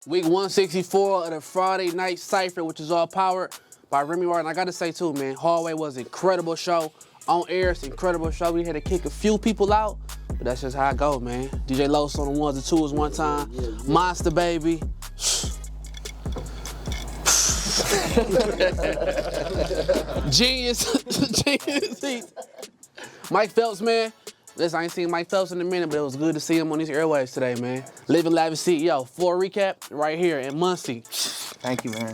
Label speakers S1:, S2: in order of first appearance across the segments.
S1: Week 164 of the Friday Night Cypher, which is all powered by Remy Martin. I gotta say too, man, Hallway was an incredible show. On air, it's an incredible show. We had to kick a few people out, but that's just how I go, man. DJ Los on the ones and twos one time. Monster Baby. Genius. Genius. Mike Phelps, man. Listen, I ain't seen Mike Phelps in a minute, but it was good to see him on these airwaves today, man. Living Lavish CEO. Full recap right here in Muncie.
S2: Thank you, man.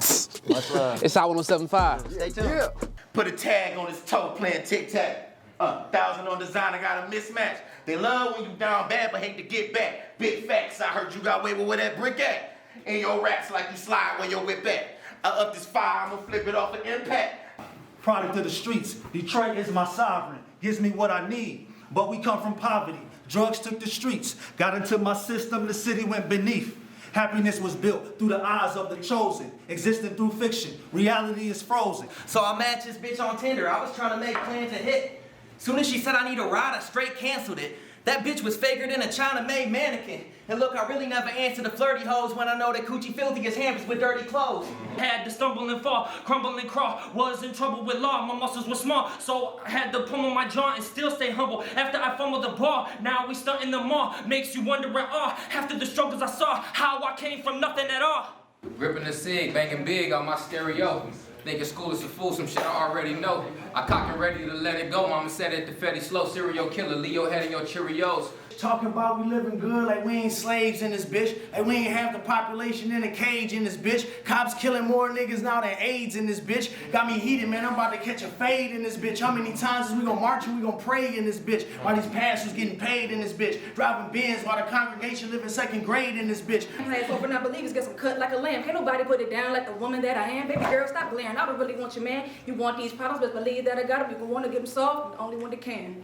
S2: Much love.
S1: It's Hot 107.5.
S2: Stay tuned. Yeah.
S3: Put a tag on his toe playing tic-tac. 1,000 on designer, got a mismatch. They love when you down bad, but hate to get back. Big facts, I heard you got away with where that brick at. In your raps like you slide where your whip at. I up this fire, I'ma flip it off an impact.
S4: Product of the streets, Detroit is my sovereign. Gives me what I need, but we come from poverty. Drugs took the streets, got into my system, the city went beneath. Happiness was built through the eyes of the chosen, existing through fiction. Reality is frozen.
S5: So I matched this bitch on Tinder. I was trying to make plans to hit. Soon as she said I need a ride, I straight canceled it. That bitch was faker than a China-made mannequin. And look, I really never answer the flirty hoes when I know that coochie filthy as hampers with dirty clothes.
S6: Had to stumble and fall, crumble and crawl. Was in trouble with law, my muscles were small. So I had to pummel my jaw and still stay humble. After I fumbled the ball, now we stunt in the mall. Makes you wonder at all. After the struggles I saw, how I came from nothing at all.
S7: Ripping the cig, banging big on my stereo. Thinking school is a fool, some shit I already know. I cock and ready to let it go. Mama said it, the Fetty slow. Serial killer, Leo head in your Cheerios.
S3: Talking about we living good like we ain't slaves in this bitch. Like we ain't half the population in a cage in this bitch. Cops killing more niggas now than AIDS in this bitch. Got me heated, man. I'm about to catch a fade in this bitch. How many times is we gonna march and we gonna pray in this bitch? While these pastors getting paid in this bitch. Driving Benz while the congregation living second grade in this bitch.
S8: Class over not believers get some cut like a lamb. Can't nobody put it down like the woman that I am. Baby girl, stop glaring. I don't really want your man. You want these problems, but believe that I got them. You want to get them solved, the only one that can.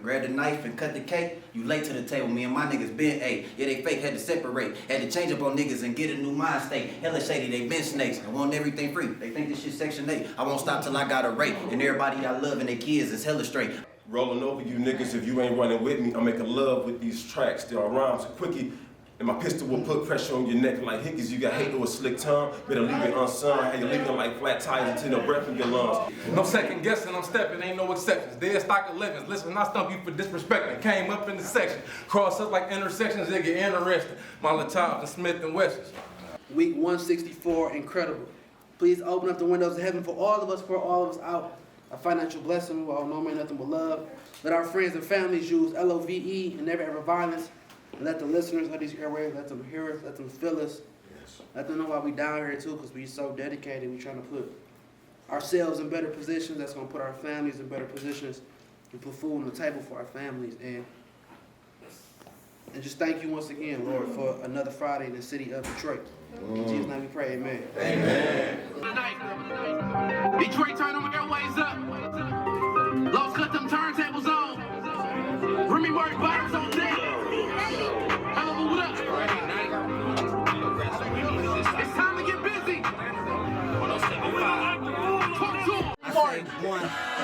S5: Grab the knife and cut the cake. You late to the table, me and my niggas been A. Yeah, they fake, had to separate. Had to change up on niggas and get a new mind state. Hella shady, they been snakes and want everything free. They think this shit Section 8. I won't stop till I got a rate. And everybody I love and their kids is hella straight.
S9: Rolling over you niggas if you ain't running with me. I'm making love with these tracks. There are rhymes, a quickie. And my pistol will put pressure on your neck like hickeys. You got hate with a slick tongue, better leave it unsung. How you leaving like flat tires until no breath in your lungs.
S7: No second guessing, I'm stepping, ain't no exceptions. Dead stock 11s. Listen, I stump you for disrespecting. Came up in the section. Cross up like intersections, they get interested. Molotovs and Smith and Wessons.
S1: Week 164, incredible. Please open up the windows of heaven for all of us, pour all of us out. A financial blessing, we all know man, nothing but love. Let our friends and families use LOVE and never ever violence. And let the listeners of these airwaves, let them hear us, let them feel us. Yes. Let them know why we down here too, because we so dedicated. We trying to put ourselves in better positions. That's going to put our families in better positions and put food on the table for our families. And just thank you once again, Lord, for another Friday in the city of Detroit. In Jesus' name we pray, amen.
S3: Amen.
S1: Detroit, turn them airways up. Los, cut them turntables on. Remy Martin bottles on deck. Hello, what up? It's time to get busy.
S5: I say 1,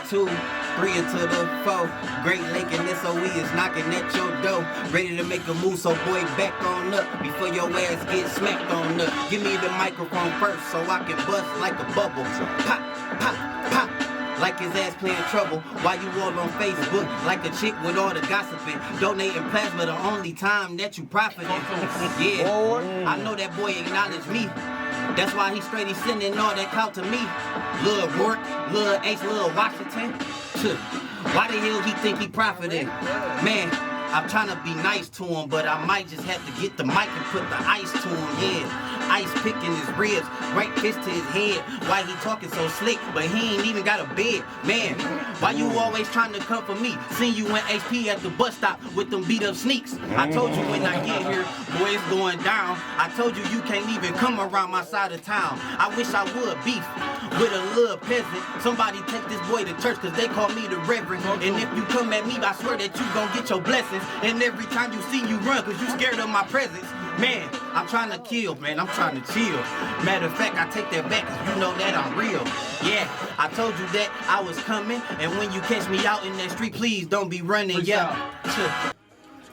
S5: 2, 3 into the 4. Great Lake and SOE is knocking at your door. Ready to make a move, so boy, back on up before your ass get smacked on up. Give me the microphone first so I can bust like a bubble. Pop, pop, pop. Like his ass playing trouble while you all on Facebook like a chick with all the gossiping. Donating plasma the only time that you profiting. Yeah, I know that boy acknowledge me. That's why he straight, he sending all that clout to me. Lil Rourke, Lil Ace, Lil Washington. Why the hell he think he profiting? Man, I'm trying to be nice to him, but I might just have to get the mic and put the ice to him, yeah. Ice picking his ribs, right fist to his head. Why he talking so slick, but he ain't even got a bed? Man, why you always trying to come for me? Seen you in HP at the bus stop with them beat up sneaks. I told you when I get here, boy, it's going down. I told you you can't even come around my side of town. I wish I would beef with a little peasant. Somebody take this boy to church, cause they call me the reverend. And if you come at me, I swear that you gon' get your blessings. And every time you see you run, cause you scared of my presence. Man, I'm trying to kill, man, I'm trying to chill. Matter of fact, I take that back, cause you know that I'm real. Yeah, I told you that I was coming, and when you catch me out in that street, please don't be running, yeah.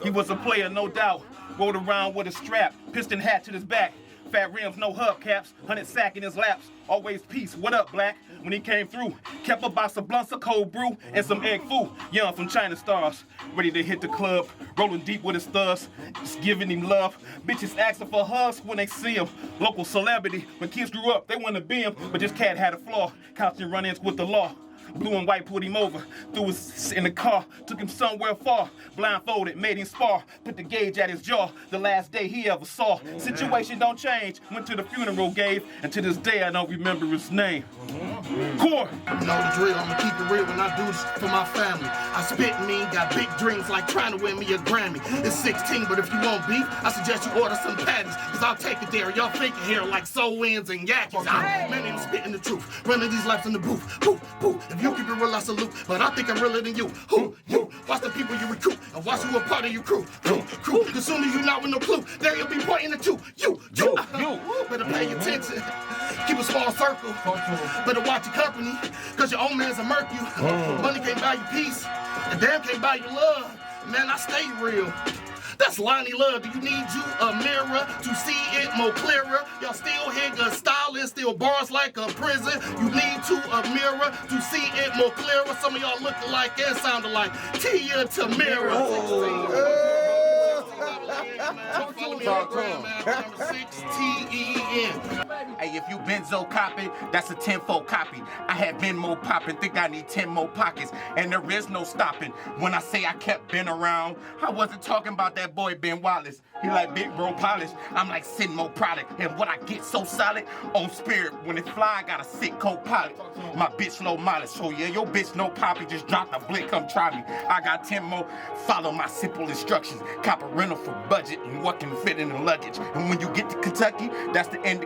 S4: He was a player, no doubt.
S10: Rolled around with a strap, piston hat to his back. Fat rims, no hubcaps, 100 sack in his laps. Always peace, what up, black? When he came through, kept a box of blunts, a cold brew, and some egg foo. Young from China Stars, ready to hit the club. Rolling deep with his thugs, just giving him love. Bitches asking for hugs when they see him. Local celebrity, when kids grew up, they wanted to be him. But this cat had a flaw, constant run-ins with the law. Blue and white put him over, threw us in the car, took him somewhere far, blindfolded, made him spar, put the gauge at his jaw, the last day he ever saw. Situation don't change, went to the funeral, gave, and to this day I don't remember his name. Core.
S11: You know the drill, I'ma keep it real when I do this for my family. I spit mean, got big dreams like trying to win me a Grammy. It's 16, but if you want beef, I suggest you order some patties, cause I'll take it there. Y'all faking here like so-wins and yakkies. Man, I'm spitting the truth, running these laps in the booth. Poof, poof. If you keep it real, I salute, but I think I'm realer than you. Who? You. Watch the people you recruit, and watch who a part of your crew. Crew. Cause soon as you not with no clue, there you'll be pointing at you. You. Better pay attention. Keep a small circle. Better watch your company, cause your own man's a murk you. Money can't buy you peace, and damn can't buy you love. Man, I stay real. That's Lonnie Love. Do you need you a mirror to see it more clearer? Y'all still hear good style and still bars like a prison. You need to a mirror to see it more clearer. Some of y'all look alike and sound alike. Tia Tamira. Follow me on Instagram, man. 6TEEN.
S12: Hey, if you benzo copy, that's a 10-fold copy. I had been more popping, think I need 10 more pockets, and there is no stopping. When I say I kept Ben around, I wasn't talking about that boy Ben Wallace. He like big bro polish. I'm like send more product, and what I get so solid on spirit. When it fly, I got a sick co-pilot. My bitch low mileage, so yeah, your bitch no poppy, just drop the blick, come try me. I got 10 more. Follow my simple instructions. Cop a rental for budget and what can fit in the luggage. And when you get to Kentucky, that's the end.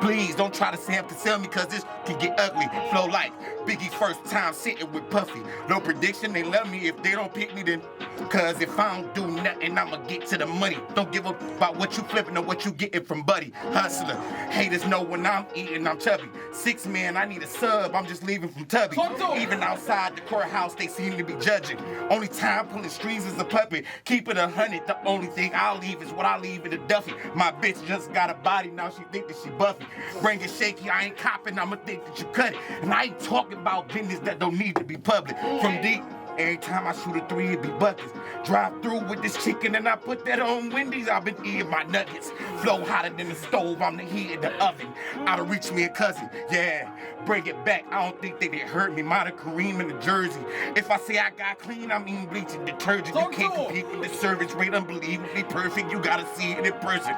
S12: Please don't try to say to sell me, cause this can get ugly. Flow like Biggie first time sitting with Puffy. No prediction, they love me. If they don't pick me, then cause if I don't do nothing, I'ma get to the money. Don't give up about what you flipping or what you getting from Buddy. Hustler, haters know when I'm eating, I'm chubby. 6 man, I need a sub, I'm just leaving from Tubby. Even outside the courthouse, they seem to be judging. Only time pulling strings is a puppet. Keep it 100, the only thing I'll leave is what I leave in a Duffy. My bitch just got a body, now she think that she Buffy. Bring it shaky, I ain't copping, I'ma think that you cut it. And I ain't talking about business that don't need to be public. From deep, every time I shoot a 3, it be buckets. Drive through with this chicken and I put that on Wendy's, I've been eating my nuggets. Flow hotter than the stove, I'm the heat in the oven. Out of reach me a cousin, yeah. Bring it back, I don't think they hurt me. Mine Kareem in the jersey. If I say I got clean, I mean bleaching detergent. You can't compete with the service rate, unbelievably perfect. You gotta see it in person.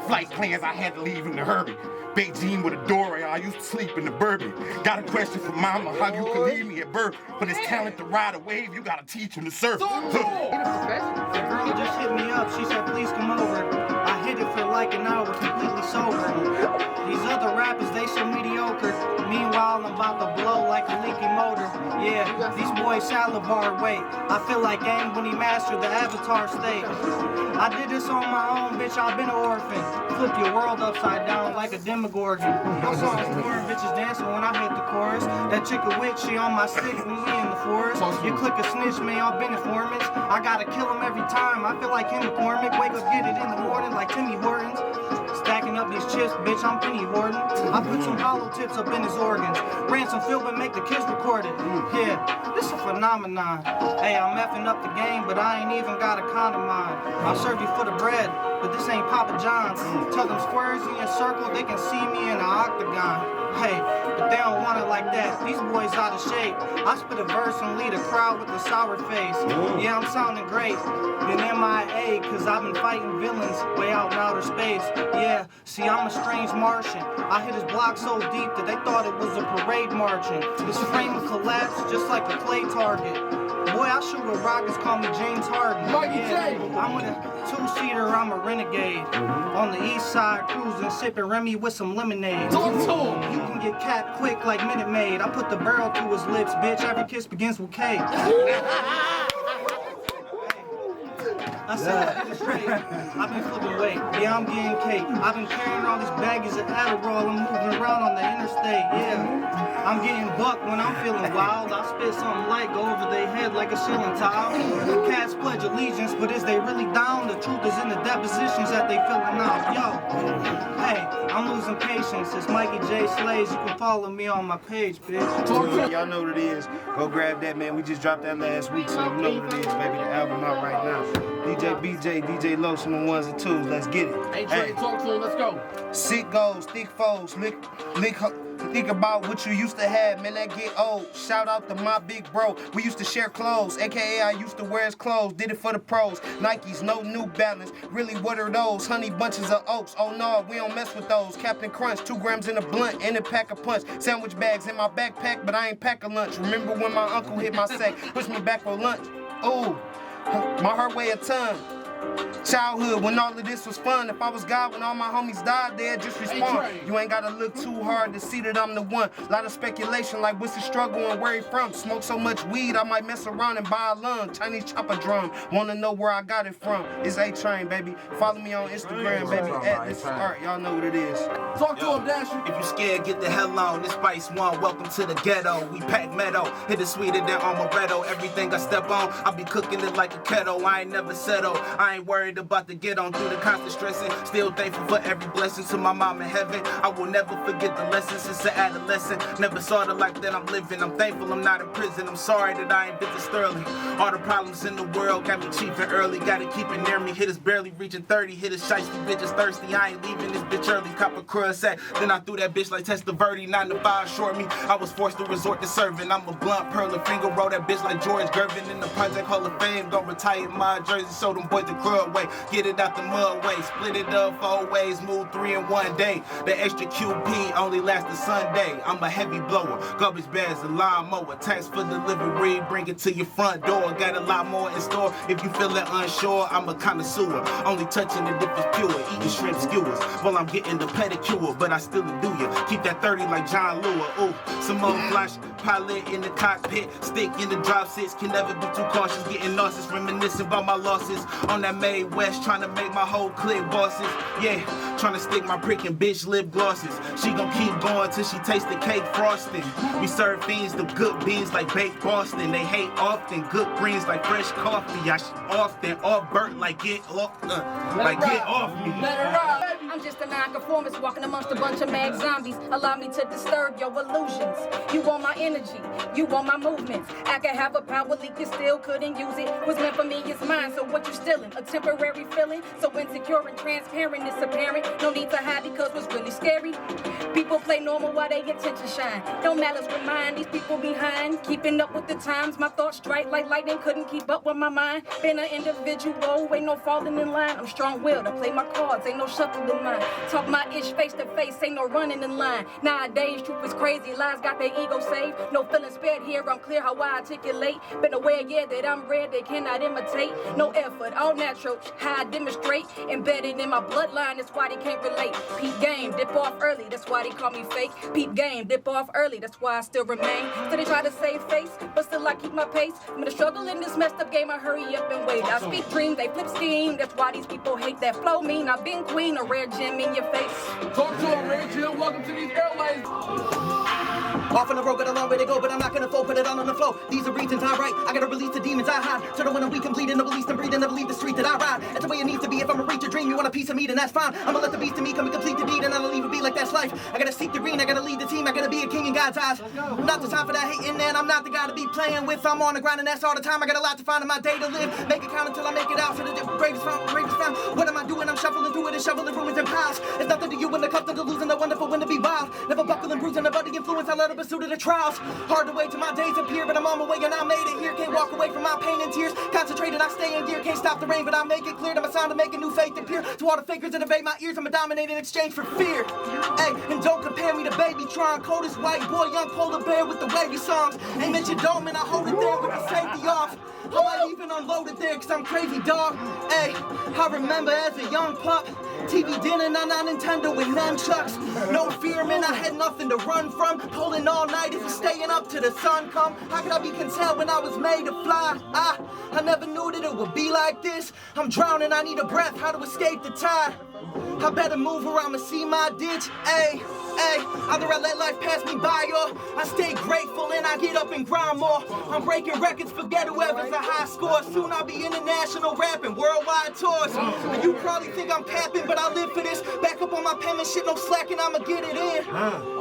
S12: Flight plans, I had to leave in a hurry. Beijing with a Dory, I used to sleep in the Bourbon. Got a question for mama, how you can leave me at birth? But it's talent to ride a wave, you gotta teach him to surf.
S3: The girl just hit me up, she said please come over. I hit it for like an hour, completely sober. These other rappers, they so mediocre. Meanwhile, I'm about to blow like a leaky motor. Yeah, these boys salivar wait. I feel like Aang when he mastered the Avatar state. I did this on my own, bitch, I've been an orphan. Flip your world upside down like a demogorgon. Your song's foreign, bitches dancing when I hit the chorus. That chick a witch, she on my stick when we in the forest. You click a snitch, man, y'all been informants. I gotta kill him every time, I feel like Kim McCormick. Wake up, get it in the morning like Timmy Hortons. Stacking up these chips, bitch, I'm Penny Horton. I put some hollow tips up in his organs. Ransom Philbin, make the kids record it. Yeah, this a phenomenon. Hey, I'm effing up the game, but I ain't even got a condom on. I'll serve you for the bread, but this ain't Papa John's. Tell them squares in your circle, they can see me in an octagon. Hey, but they don't want it like that. These boys out of shape. I spit a verse and lead a crowd with a sour face. Yeah, I'm sounding great. Been MIA, cause I've been fighting villains way out in outer space. Yeah, see, I'm a strange Martian. I hit his block so deep that they thought it was a parade marching. His frame collapsed just like a clay target. Boy, I shoot with rockets, call me James Harden. Yeah, I'm with a 2-seater, I'm a renegade. On the east side, cruising, sipping Remy with some lemonade. You can get capped quick like Minute Maid. I put the barrel to his lips, bitch. Every kiss begins with K. I said, it's straight. I've been flipping weight. Yeah, I'm getting cake. I've been carrying all these baggages of Adderall and moving around on the interstate. Yeah. I'm getting bucked when I'm feeling wild. I spit something light, go over their head like a ceiling tile. Cats pledge allegiance, but is they really down? The truth is in the depositions that they filling out. Yo, hey, I'm losing patience. It's Mikey J. Slays. You can follow me on my page, bitch.
S13: Y'all know what it is. Go grab that, man. We just dropped that last week, so you know what it is, baby. The album out right now. DJ BJ, DJ Lotion on ones and twos. Let's get it.
S11: Hey, Trey, talk to him. Let's go.
S13: Sick goals, thick foes, think about what you used to have, man, that get old. Shout out to my big bro. We used to share clothes, aka I used to wear his clothes. Did it for the pros. Nikes, no New Balance. Really, what are those? Honey bunches of oats. Oh no, we don't mess with those. Captain Crunch, 2 grams in a blunt and a pack of punch. Sandwich bags in my backpack, but I ain't pack a lunch. Remember when my uncle hit my sack, pushed me back for lunch? Ooh, my heart weigh a ton. Childhood, when all of this was fun. If I was God, when all my homies died, they'd just respond. You ain't gotta look too hard to see that I'm the one. Lot of speculation, like what's the struggle and where he from? Smoke so much weed, I might mess around and buy a lung. Chinese chopper drum, wanna know where I got it from. It's A-Train, baby. Follow me on Instagram, baby. At this art, y'all know what it is.
S11: Talk to him, Dasher.
S5: If you scared, get the hell on. This Spice One, welcome to the ghetto. We pack meadow, hit it sweeter than amaretto. Everything I step on, I be cooking it like a kettle. I ain't never settle. I ain't worried about to get on through the constant stressing. Still thankful for every blessing to my mom in heaven. I will never forget the lessons since an adolescent. Never saw the life that I'm living. I'm thankful I'm not in prison. I'm sorry that I ain't visit Sterling. All the problems in the world got me chiefing early. Gotta keep it near me. Hitters barely reaching 30. Hitters shiesty bitches thirsty. I ain't leaving this bitch early. Cop a crud sack. Then I threw that bitch like Testaverde. 9 to 5 short me. I was forced to resort to serving. I'm a blunt pearl and finger roll that bitch like George Gervin in the Project Hall of Fame. Gonna retire my jersey. Show them boys the crud way. Get it out the mud way. Split it up 4 ways. Move 3 in 1 day. The extra QP only lasts a Sunday. I'm a heavy blower. Garbage bags, a lawnmower. Tax for delivery. Bring it to your front door. Got a lot more in store. If you feeling unsure, I'm a connoisseur. Only touching it if it's pure. Eating shrimp skewers while I'm getting the pedicure. But I still do ya. Keep that 30 like John Lua. Ooh, some more flash. Pilot in the cockpit. Stick in the drop six. Can never be too cautious. Getting nauseous. Reminiscing about my losses. On that May West. Trying to make my whole clique bosses. Yeah, trying to stick my prickin' bitch lip glosses. She gon' keep going till she taste the cake frosting. We serve fiends the good beans like baked Boston. They hate often. Good greens like fresh coffee. I often off Bert like get off get off me.
S8: I'm just a non-conformist walking amongst a bunch of mad zombies. Allow me to disturb your illusions. You want my energy, you want my movements. I could have a power leak, you still couldn't use it. What's meant for me is mine, so what you stealing? A temporary feeling, so insecure and transparent, it's apparent. No need to hide because what's really scary. People play normal while they attention shine. Don't malice with mine, these people behind. Keeping up with the times, my thoughts strike like lightning. Couldn't keep up with my mind. Been an individual, ain't no falling in line. I'm strong-willed, I play my cards, ain't no shuffling mine. Talk my ish face to face, ain't no running in line. Nowadays, truth is crazy, lies got their ego saved. No feeling spared here, I'm clear how I articulate. Been aware, yeah, that I'm rare, they cannot imitate. No effort, all natural, how I demonstrate. Embedded in my bloodline, that's why they can't relate. Peep game, dip off early, that's why they call me fake. Peep game, dip off early, that's why I still remain. So they try to save face, but still I keep my pace. When the struggle in this messed up game, I hurry up and wait. I speak dream, they flip scheme, that's why these people hate that flow mean. I've been queen, a rare gem in your face.
S11: Talk to him, Ray Jill. Welcome to these airlines.
S14: Off on the road, got a long way to go, but I'm not gonna fold, put it on the flow. These are reasons I write. I gotta release the demons I hide. So that when we complete and release and breathe and never leave the street that I ride. That's the way it needs to be. If I'm gonna reach a dream, you want a piece of me, then that's fine. I'ma let the beast in me come and complete the deed, and I'll leave it be like that's life. I gotta seek the green, I gotta lead the team, I gotta be a king in God's eyes. Not the time for that hating, and I'm not the guy to be playing with. I'm on the grind, and that's all the time. I got a lot to find in my day to live. Make it count until I make it out. So the bravest found, bravest found. What am I doing? I'm shuffling through it and shoveling ruins and piles. It's nothing to you when the cup to losing the wonderful when to be wild. Never buckling, bruising, about the influence. I let her pursue to the trials. Hard to wait till my days appear, but I'm on my way and I made it here. Can't walk away from my pain and tears. Concentrated, I stay in gear. Can't stop the rain, but I make it clear that my sound to make a new faith appear. To all the fakers that evade my ears, I'ma dominate in exchange for fear. Hey, and don't compare me to Baby Tron. Coldest white boy, young polar bear with the wavy songs. Ain't mention dome and I hold it there with the safety off. I might even unload it there cause I'm crazy, dog. Hey, I remember as a young pup TV dinner, not Nintendo with nunchucks. No fear, man, I had nothing to run from. Pulling all night if staying up till the sun come. How could I be content when I was made to fly? I never knew that it would be like this. I'm drowning, I need a breath, how to escape the tide. I better move or I'ma see my ditch. Ayy, either I let life pass me by or I stay grateful and I get up and grind more. I'm breaking records, forget whoever's a high score. Soon I'll be international rapping, worldwide tours. And you probably think I'm capping, but I live for this. Back up on my penmanship, no slacking, I'ma get it in.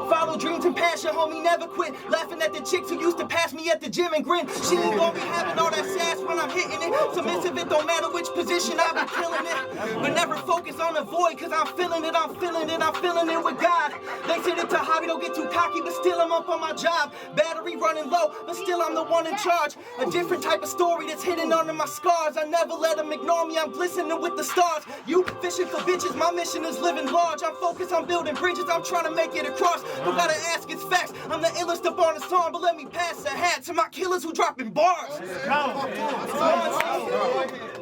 S14: Follow dreams and passion, homie, never quit. Laughing at the chicks who used to pass me at the gym and grin. She ain't gonna be having all that sass when I'm hitting it. Submissive, it don't matter which position, I be killing it. But never focus on the void, cause I'm feeling it, I'm feeling it, I'm feeling it with God. They said it's a hobby, don't get too cocky, but still I'm up on my job. Battery running low, but still I'm the one in charge. A different type of story that's hidden under my scars. I never let them ignore me, I'm glistening with the stars. You fishing for bitches, my mission is living large. I'm focused on building bridges, I'm trying to make it across. Don't gotta ask, it's facts. I'm the illest up on the song, but let me pass the hat to my killers who dropping bars.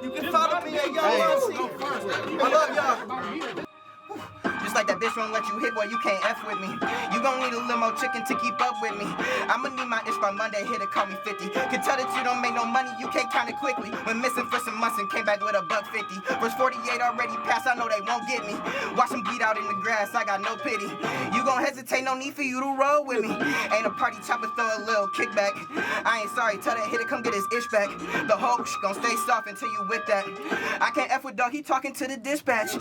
S14: You can follow me at Young Muncie. I love y'all.
S13: Just like that bitch won't let you hit, boy, you can't F with me. You gon' need a limo chicken to keep up with me. I'ma need my ish by Monday, hit it, call me 50. Can tell that you don't make no money, you can't count it quickly. Went missing for some months and came back with $1.50. Verse 48 already passed, I know they won't get me. Watch them bleed out in the grass, I got no pity. You gon' hesitate, no need for you to roll with me. Ain't a party chopper, throw a little kickback. I ain't sorry, tell that hit it, come get his ish back. The whole gon' stay soft until you whip that. I can't F with dog, he talking to the dispatch.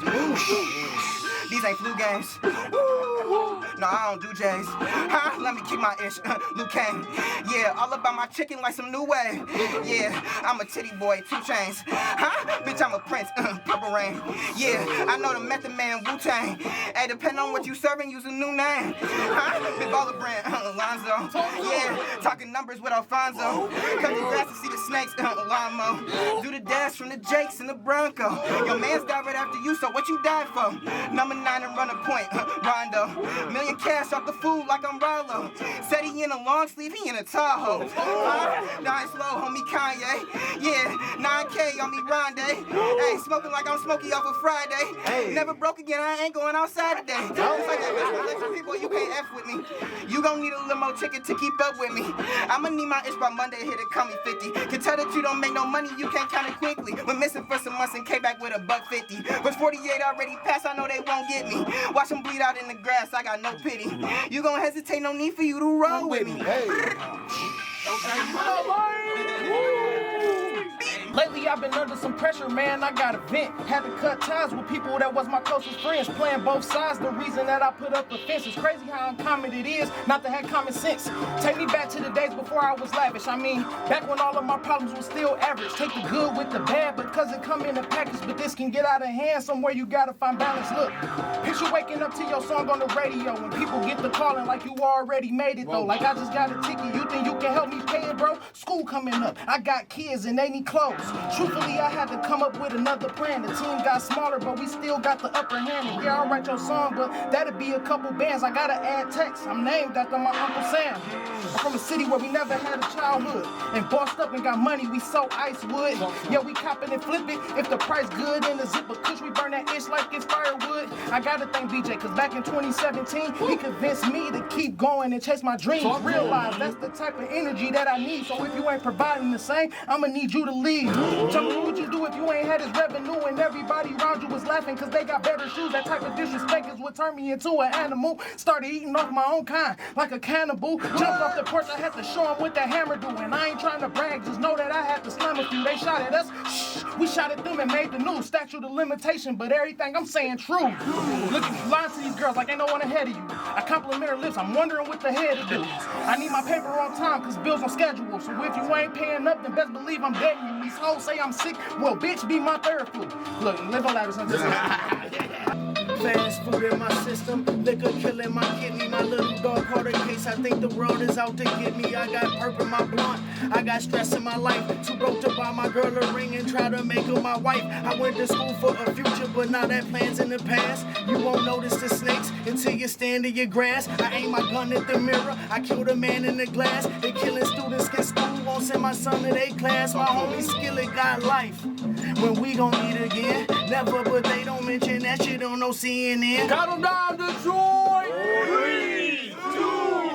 S13: These ain't flu games. No, I don't do J's. Huh? Let me keep my ish. Luke Kane. Yeah, all about my chicken like some new way. Yeah, I'm a titty boy, 2 chains. Huh? Bitch, I'm a prince. Purple rain. Yeah, I know the Method Man, Wu-Tang. Hey, depending on what you serving, use a new name. Huh? Big baller brand, Lonzo. Yeah, talking numbers with Alfonso. Cut the grass to see the snakes, Lamo. Do the dash from the Jakes and the Bronco. Your man's died right after you, so what you died for? Number 9 and run a point, Rondo. Million cash off the food like I'm Rolo. Said he in a long sleeve, he in a Tahoe. Dying slow, homie Kanye. Yeah, 9K on me Ronde. Hey, smoking like I'm Smokey off of Friday. Never broke again, I ain't going outside today. Just like that bitch, let you people, you can't F with me. You gon' need a limo ticket to keep up with me. I'ma need my ish by Monday, hit it, call me 50. Can tell that you don't make no money, you can't count it quickly. Went missing for some months and came back with $1.50. Verse 48 already passed, I know they won't get me. Watch them bleed out in the grass, I got no pity. You gon' hesitate, no need for you to roll with me.
S3: Lately I've been under some pressure, man, I got a vent. Had to cut ties with people that was my closest friends. Playing both sides, the reason that I put up a fence. It's crazy how uncommon it is not to have common sense. Take me back to the days before I was lavish. I mean, back when all of my problems were still average. Take the good with the bad, because it come in a package. But this can get out of hand, somewhere you gotta find balance. Look, picture waking up to your song on the radio and people get the calling like you already made it though. Like I just got a ticket, you think you can help me pay it, bro? School coming up, I got kids and they need clothes. Truthfully, I had to come up with another plan. The team got smaller, but we still got the upper hand. And yeah, I'll write your song, but that'd be a couple bands. I gotta add text. I'm named after my Uncle Sam. I'm from a city where we never had a childhood. And bossed up and got money, we sold ice wood. Yeah, we cop it and flip it. If the price good in the zipper kush, we burn that ish like it's firewood. I gotta thank BJ, cause back in 2017, he convinced me to keep going and chase my dreams. Realize that's the type of energy that I need. So if you ain't providing the same, I'ma need you to leave. Tell me what you do if you ain't had his revenue and everybody around you was laughing cause they got better shoes. That type of disrespect is what turned me into an animal. Started eating off my own kind like a cannibal. Jumped off the porch, I had to show him what that hammer do. And I ain't trying to brag, just know that I had to slam a few. They shot at us, shh, we shot at them and made the news. Statute of limitation, but everything I'm saying true. Looking lying to these girls like ain't no one ahead of you. I compliment her lips, I'm wondering what the head to do. I need my paper on time cause bills on schedule. So if you ain't paying up, then best believe I'm dead. These hoes say I'm sick, well bitch be my third flu. Look, live on lavish on this. Fast food in my system, liquor killing my kidney. My little dog caught a case, I think the world is out to get me. I got purple in my blunt, I got stress in my life. Too broke to buy my girl a ring and try to make her my wife. I went to school for a future, but now that plan's in the past. You won't notice the snakes until you stand in your grass. I aim my gun at the mirror, I killed a man in the glass. They killing students, get school, won't send my son to their class. My homie Skillet got life. When we gon' eat again, Never, but they don't mention that shit on no CNN.
S11: Count them down, Detroit. 3, 2,